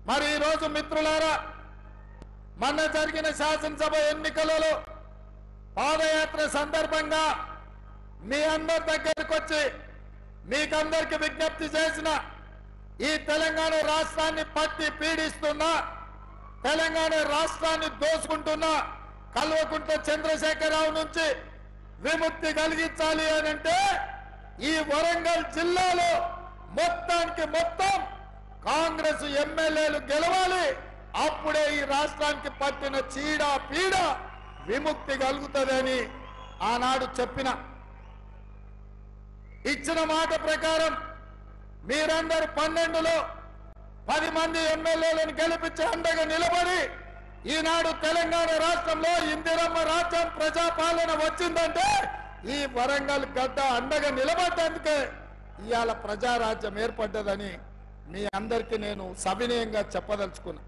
మరి ఈ రోజు మిత్రులారా, మొన్న జరిగిన శాసనసభ ఎన్నికలలో పాదయాత్ర సందర్భంగా మీ అందరి దగ్గరికి వచ్చి మీకందరికి విజ్ఞప్తి చేసిన ఈ తెలంగాణ రాష్ట్రాన్ని పట్టి పీడిస్తున్న, తెలంగాణ రాష్ట్రాన్ని దోచుకుంటున్న కల్వకుంట్ల చంద్రశేఖరరావు నుంచి విముక్తి కలిగించాలి అనంటే ఈ వరంగల్ జిల్లాలో మొత్తానికి మొత్తం కాంగ్రెస్ ఎమ్మెల్యేలు గెలవాలి. అప్పుడే ఈ రాష్ట్రానికి పట్టిన చీడ పీడ విముక్తి కలుగుతుందని ఆనాడు ఇచ్చిన మాట ప్రకారం మీరందరూ 12లో 10 మంది ఎమ్మెల్యేలను గెలిపించి అండగా నిలబడి ఈనాడు తెలంగాణ రాష్ట్రంలో ఇందిరమ్మ రాజ్యం ప్రజాపాలన వచ్చిందంటే ఈ వరంగల్ గడ్డ అండగా నిలబడ్డందుకే ఇవాళ ప్రజారాజ్యం ఏర్పడ్డదని మీ అందరికీ నేను సవినయంగా చెప్పదలుచుకున్నా.